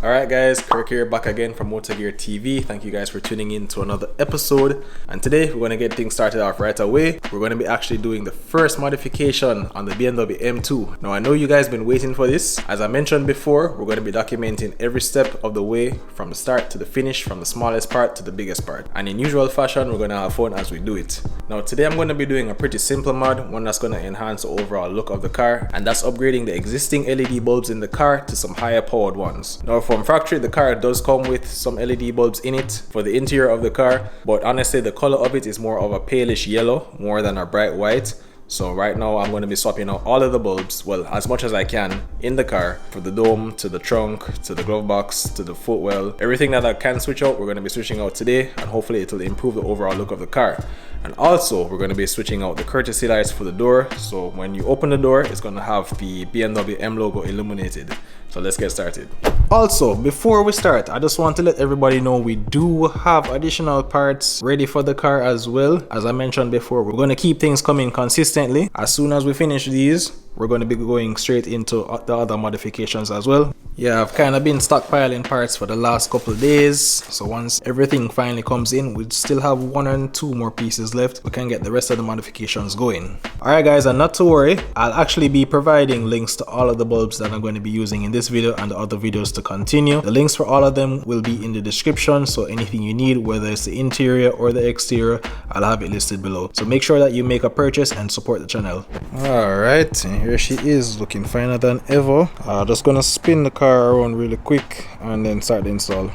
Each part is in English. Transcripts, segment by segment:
Alright guys, Kirk here back again from MotoGear TV. Thank you guys for tuning in to another episode. And today we're going to get things started off right away. We're going to be actually doing the first modification on the BMW M2. Now I know you guys been waiting for this. As I mentioned before, we're going to be documenting every step of the way from the start to the finish, from the smallest part to the biggest part. And in usual fashion, we're going to have fun as we do it. Now today I'm going to be doing a pretty simple mod, one that's going to enhance the overall look of the car. And that's upgrading the existing LED bulbs in the car to some higher powered ones. Now from factory, the car does come with some LED bulbs in it for the interior of the car, but honestly the color of it is more of a palish yellow more than a bright white. So right now I'm going to be swapping out all of the bulbs, well, as much as I can in the car, for the dome, to the trunk, to the glove box, to the footwell. Everything that I can switch out, we're going to be switching out today, and hopefully it will improve the overall look of the car. And also we're going to be switching out the courtesy lights for the door, so when you open the door it's going to have the BMW M logo illuminated. So let's get started. Also, before we start, I just want to let everybody know we do have additional parts ready for the car as well. As I mentioned before, we're going to keep things coming consistently. As soon as we finish these, we're going to be going straight into the other modifications as well. Yeah, I've kind of been stockpiling parts for the last couple of days, so once everything finally comes in, we still have 1 and 2 more pieces left. We can get the rest of the modifications going. Alright guys, and not to worry, I'll actually be providing links to all of the bulbs that I'm going to be using in this video and the other videos to continue. The links for all of them will be in the description, so anything you need, whether it's the interior or the exterior, I'll have it listed below. So make sure that you make a purchase and support the channel. Alright, and here she is, looking finer than ever. Just gonna spin the car around really quick and then start the install.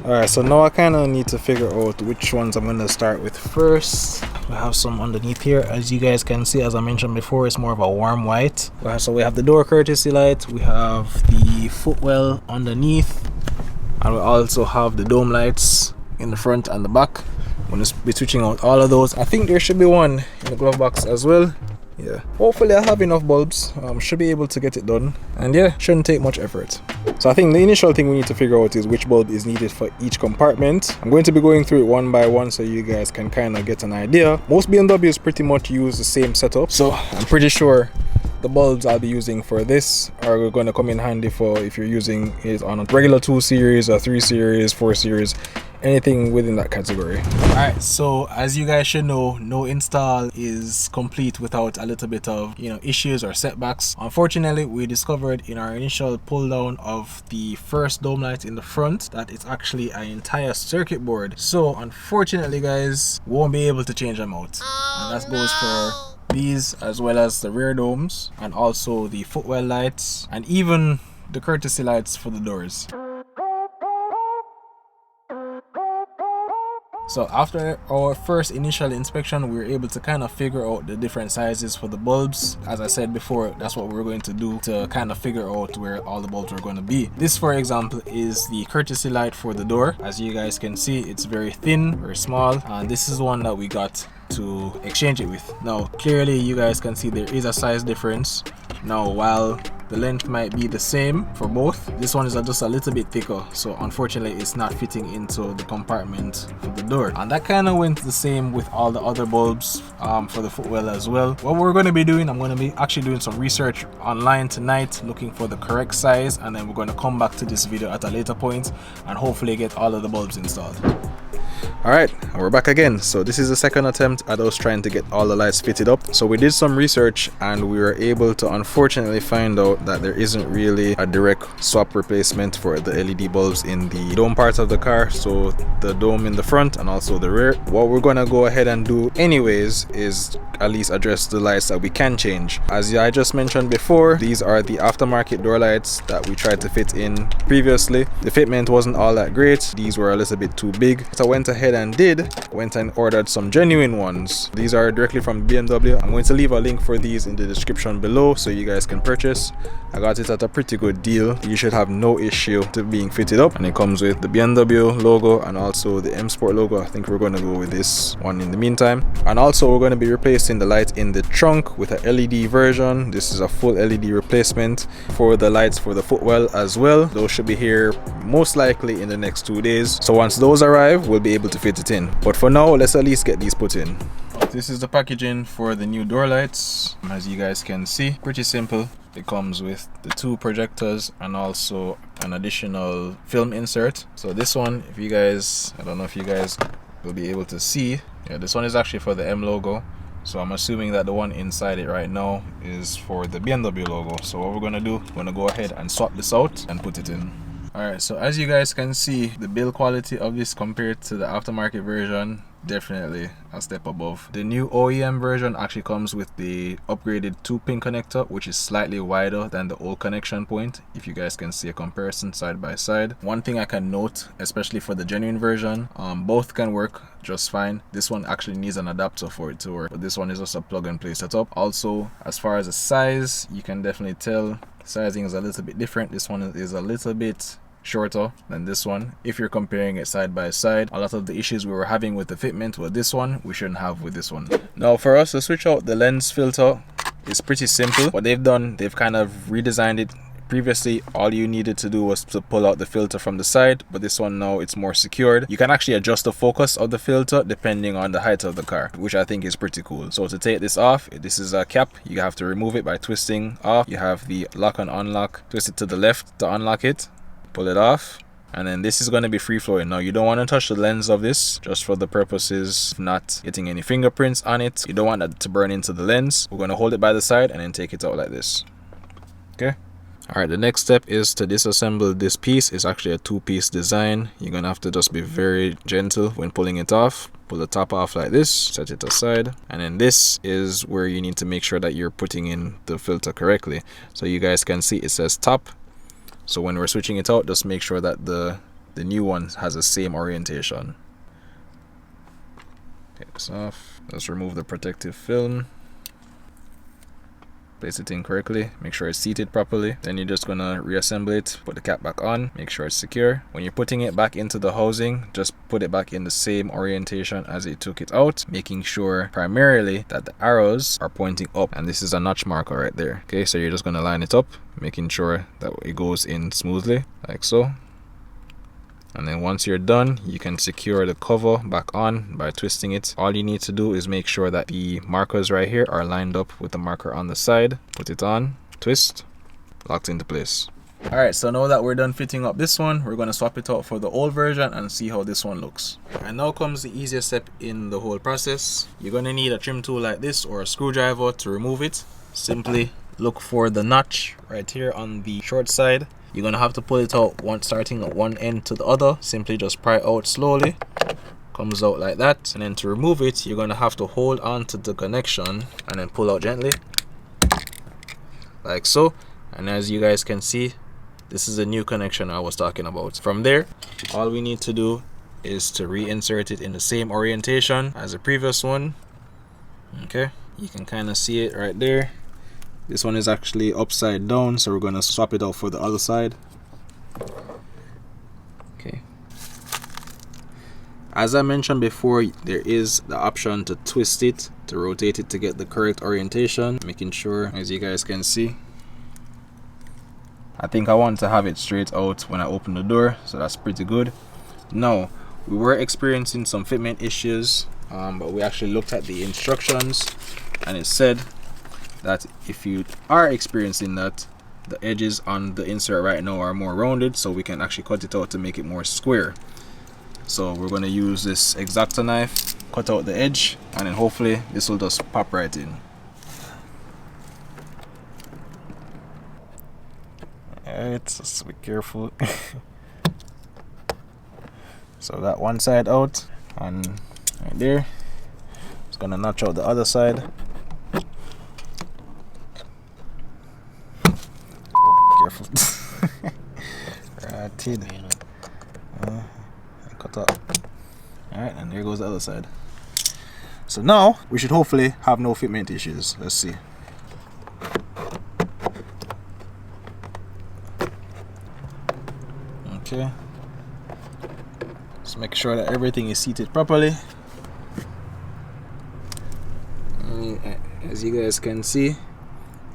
Alright, so now I kind of need to figure out which ones I'm going to start with first. We have some underneath here. As you guys can see, as I mentioned before, it's more of a warm white. So we have the door courtesy light, we have the footwell underneath, and we also have the dome lights in the front and the back. I'm going to be switching out all of those. I think there should be one in the glove box as well. Yeah, hopefully I have enough bulbs. Should be able to get it done, and yeah, shouldn't take much effort. So I think the initial thing we need to figure out is which bulb is needed for each compartment. I'm going to be going through it one by one so you guys can kind of get an idea. Most BMWs pretty much use the same setup, so I'm pretty sure the bulbs I'll be using for this are going to come in handy for if you're using it on a regular 2 series or 3 series, 4 series, anything within that category. Alright, so as you guys should know, no install is complete without a little bit of issues or setbacks. Unfortunately, we discovered in our initial pull down of the first dome light in the front that it's actually an entire circuit board. So unfortunately guys, we won't be able to change them out. And that goes for these as well as the rear domes, and also the footwell lights, and even the courtesy lights for the doors. So after our first initial inspection, we were able to kind of figure out the different sizes for the bulbs. As I said before, that's what we're going to do to kind of figure out where all the bulbs are going to be. This, for example, is the courtesy light for the door. As you guys can see, it's very thin, very small, and this is one that we got to exchange it with. Now clearly you guys can see there is a size difference. Now while the length might be the same for both, this one is just a little bit thicker, so unfortunately it's not fitting into the compartment for the door. And that kind of went the same with all the other bulbs for the footwell as well. What we're going to be doing, I'm going to be actually doing some research online tonight looking for the correct size, and then we're going to come back to this video at a later point and hopefully get all of the bulbs installed. Alright, we're back again. So this is the second attempt at us trying to get all the lights fitted up. So we did some research and we were able to unfortunately find out that there isn't really a direct swap replacement for the LED bulbs in the dome part of the car. So the dome in the front and also the rear. What we're gonna go ahead and do anyways is at least address the lights that we can change. As I just mentioned before, these are the aftermarket door lights that we tried to fit in previously. The fitment wasn't all that great. These were a little bit too big. So I went ahead ahead and went and ordered some genuine ones. These are directly from BMW. I'm going to leave a link for these in the description below so you guys can purchase. I got it at a pretty good deal. You should have no issue to being fitted up, and it comes with the BMW logo and also the M Sport logo. I think we're going to go with this one in the meantime. And also we're going to be replacing the light in the trunk with a LED version. This is a full LED replacement for the lights for the footwell as well. Those should be here most likely in the next 2 days. So once those arrive, we'll be able to fit it in. But for now, let's at least get these put in. This is the packaging for the new door lights. As you guys can see, pretty simple. It comes with the 2 projectors and also an additional film insert. So this one, if you guys, I don't know if you guys will be able to see, yeah, this one is actually for the M logo. So I'm assuming that the one inside it right now is for the BMW logo. So what we're gonna do, we're gonna go ahead and swap this out and put it in. Alright, so as you guys can see, the build quality of this compared to the aftermarket version, definitely a step above. The new OEM version actually comes with the upgraded 2-pin connector, which is slightly wider than the old connection point, if you guys can see a comparison side by side. One thing I can note, especially for the genuine version, both can work just fine. This one actually needs an adapter for it to work, but this one is just a plug and play setup. Also, as far as the size, you can definitely tell sizing is a little bit different. This one is a little bit shorter than this one. If you're comparing it side by side, a lot of the issues we were having with the fitment with this one, we shouldn't have with this one. Now for us to switch out the lens filter, it's pretty simple. What they've done, they've kind of redesigned it. Previously, all you needed to do was to pull out the filter from the side, but this one now it's more secured. You can actually adjust the focus of the filter depending on the height of the car, which I think is pretty cool. So to take this off, this is a cap. You have to remove it by twisting off. You have the lock and unlock. Twist it to the left to unlock it. Pull it off. And then this is going to be free flowing. Now you don't want to touch the lens of this, just for the purposes of not getting any fingerprints on it. You don't want that to burn into the lens. We're going to hold it by the side and then take it out like this. Okay. Alright, the next step is to disassemble this piece. It's actually a 2-piece design. You're gonna have to just be very gentle when pulling it off. Pull the top off like this, set it aside, and then this is where you need to make sure that you're putting in the filter correctly. So you guys can see it says top. So when we're switching it out, just make sure that the new one has the same orientation. Take this off. Let's remove the protective film. Place it in correctly, make sure it's seated properly. Then you're just gonna reassemble it, put the cap back on, make sure it's secure. When you're putting it back into the housing, just put it back in the same orientation as it took it out, making sure primarily that the arrows are pointing up, and this is a notch marker right there. Okay, so you're just gonna line it up, making sure that it goes in smoothly like so. And then once you're done, you can secure the cover back on by twisting it. All you need to do is make sure that the markers right here are lined up with the marker on the side. Put it on, twist, locked into place. Alright, so now that we're done fitting up this one, we're going to swap it out for the old version and see how this one looks. And now comes the easiest step in the whole process. You're going to need a trim tool like this or a screwdriver to remove it. Simply look for the notch right here on the short side. You're gonna have to pull it out starting at one end to the other. Simply just pry out slowly. Comes out like that. And then to remove it, you're gonna have to hold on to the connection and then pull out gently. Like so. And as you guys can see, this is the new connection I was talking about. From there, all we need to do is to reinsert it in the same orientation as the previous one. Okay, you can kind of see it right there. This one is actually upside down, so we're going to swap it out for the other side. Okay. As I mentioned before, there is the option to twist it, to rotate it to get the correct orientation. Making sure, as you guys can see. I think I want to have it straight out when I open the door, so that's pretty good. Now, we were experiencing some fitment issues, but we actually looked at the instructions, and it said that if you are experiencing that, the edges on the insert right now are more rounded, so we can actually cut it out to make it more square. So we're going to use this X-Acto knife, cut out the edge, and then hopefully this will just pop right in. Alright, just be careful. So that one side out, and right there, just gonna notch out the other side. Careful. Right, cut up. Alright, And there goes the other side. So now we should hopefully have no fitment issues. Let's see. Okay. Just make sure that everything is seated properly. As you guys can see,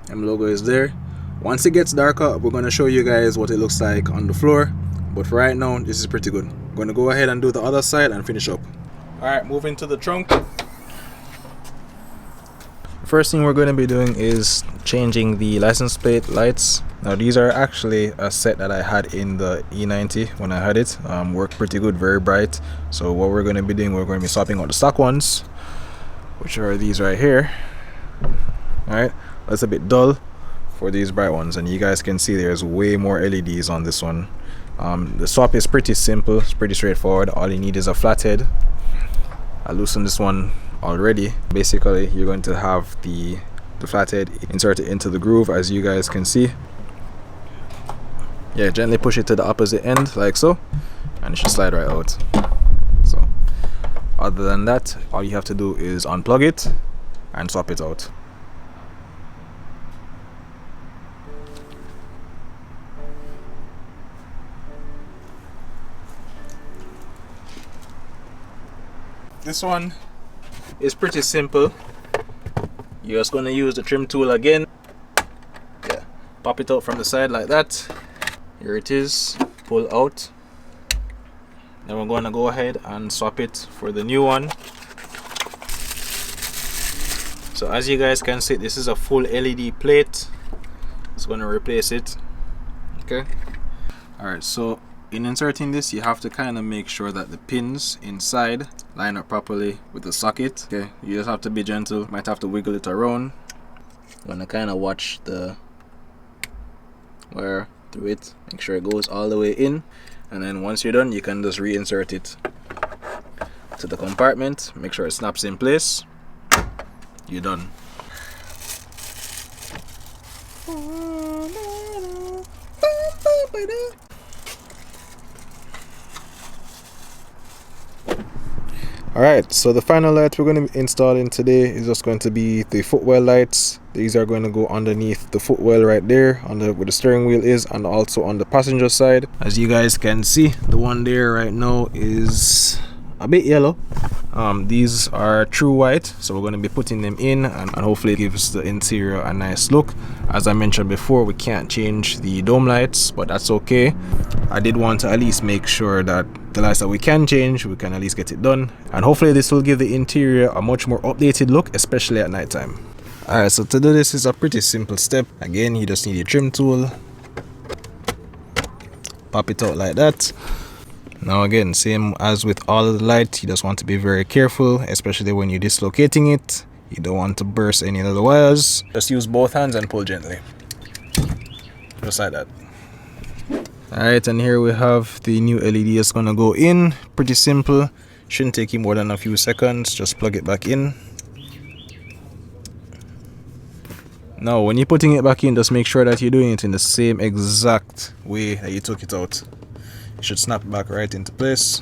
M logo is there. Once it gets darker, we're going to show you guys what it looks like on the floor. But for right now, this is pretty good. I'm going to go ahead and do the other side and finish up. Alright, moving to the trunk. First thing we're going to be doing is changing the license plate lights. Now these are actually a set that I had in the E90 when I had it. Worked pretty good, very bright. So what we're going to be doing, we're going to be swapping out the stock ones, which are these right here. Alright, that's a bit dull for these bright ones, and you guys can see there's way more LEDs on this one. The swap is pretty simple, it's pretty straightforward. All you need is a flathead. I loosened this one already. Basically you're going to have the flathead inserted into the groove, as you guys can see. Yeah, gently push it to the opposite end like so, and it should slide right out. So other than that, all you have to do is unplug it and swap it out. This one is pretty simple. You're just going to use the trim tool again. Yeah, pop it out from the side like that. Here it is. Pull out. Then we're going to go ahead and swap it for the new one. So as you guys can see, this is a full LED plate. It's going to replace it. Okay. Alright, so in inserting this, you have to kind of make sure that the pins inside line up properly with the socket. Okay, you just have to be gentle. Might have to wiggle it around. You want to kind of watch the wire through it. Make sure it goes all the way in. And then once you're done, you can just reinsert it to the compartment. Make sure it snaps in place. You're done. Alright, so the final light we're going to be installing today is just going to be the footwell lights. These are going to go underneath the footwell right there on the where the steering wheel is, and also on the passenger side. As you guys can see, the one there right now is a bit yellow. These are true white, so we're going to be putting them in, and hopefully it gives the interior a nice look. As I mentioned before, we can't change the dome lights, but that's okay. I did want to at least make sure that the lights that we can change, we can at least get it done, and hopefully this will give the interior a much more updated look, especially at night time. Alright, so to do this is a pretty simple step. Again, you just need your trim tool. Pop it out like that. Now again, same as with all of the lights, you just want to be very careful, especially when you're dislocating it. You don't want to burst any of the wires. Just use both hands and pull gently. Just like that. Alright, and here we have the new LED that's gonna go in. Pretty simple. Shouldn't take you more than a few seconds. Just plug it back in. Now when you're putting it back in, just make sure that you're doing it in the same exact way that you took it out. It should snap back right into place.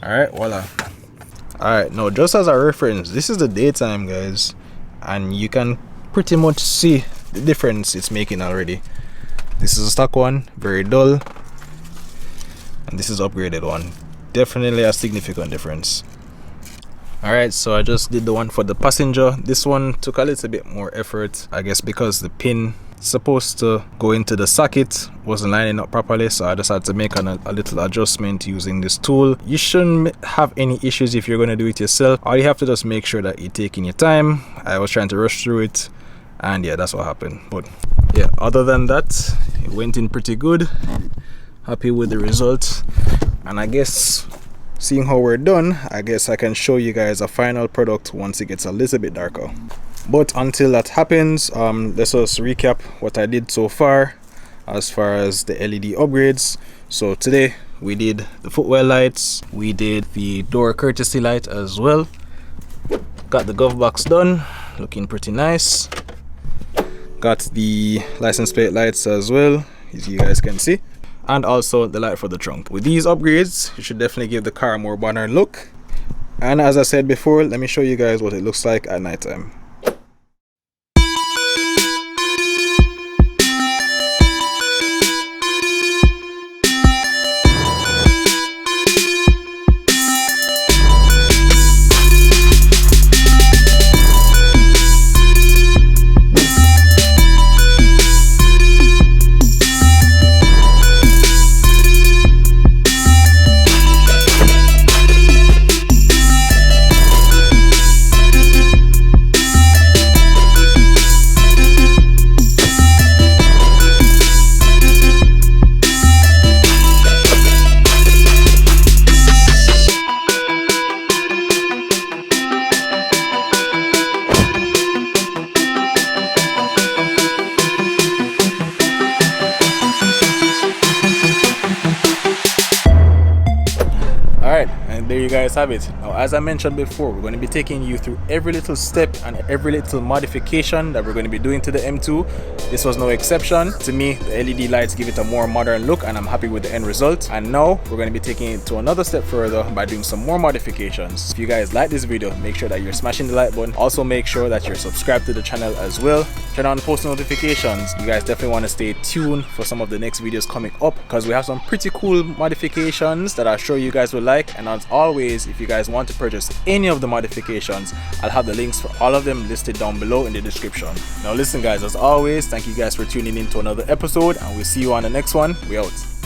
Alright, voila. Alright, now just as a reference, this is the daytime, guys, and you can pretty much see the difference it's making already. This is a stock one, very dull, and this is upgraded one. Definitely a significant difference. Alright, so I just did the one for the passenger. This one took a little bit more effort, I guess, because the pin supposed to go into the socket wasn't lining up properly, so I just had to make a little adjustment using this tool. You shouldn't have any issues if you're going to do it yourself. All you have to just make sure that you're taking your time. I was trying to rush through it, and yeah, that's what happened. But yeah, other than that, it went in pretty good. Happy with the result, and I guess seeing how we're done, I guess I can show you guys a final product once it gets a little bit darker. But until that happens, let's just recap what I did so far as the LED upgrades. So today we did the footwell lights, we did the door courtesy light as well, got the glove box done, looking pretty nice, got the license plate lights as well, as you guys can see. and also the light for the trunk. With these upgrades, you should definitely give the car a more modern look. And as I said before, let me show you guys what it looks like at nighttime. Alright, and there you guys have it. Now, as I mentioned before, we're going to be taking you through every little step and every little modification that we're going to be doing to the M2. This was no exception. To me, the LED lights give it a more modern look, and I'm happy with the end result. And now we're going to be taking it to another step further by doing some more modifications. If you guys like this video, make sure that you're smashing the like button. Also, make sure that you're subscribed to the channel as well. Turn on post notifications. You guys definitely want to stay tuned for some of the next videos coming up, because we have some pretty cool modifications that I'm sure you guys will like. And as always, if you guys want to purchase any of the modifications, I'll have the links for all of them listed down below in the description. Now listen guys, as always, thank you guys for tuning in to another episode, and we'll see you on the next one. We out.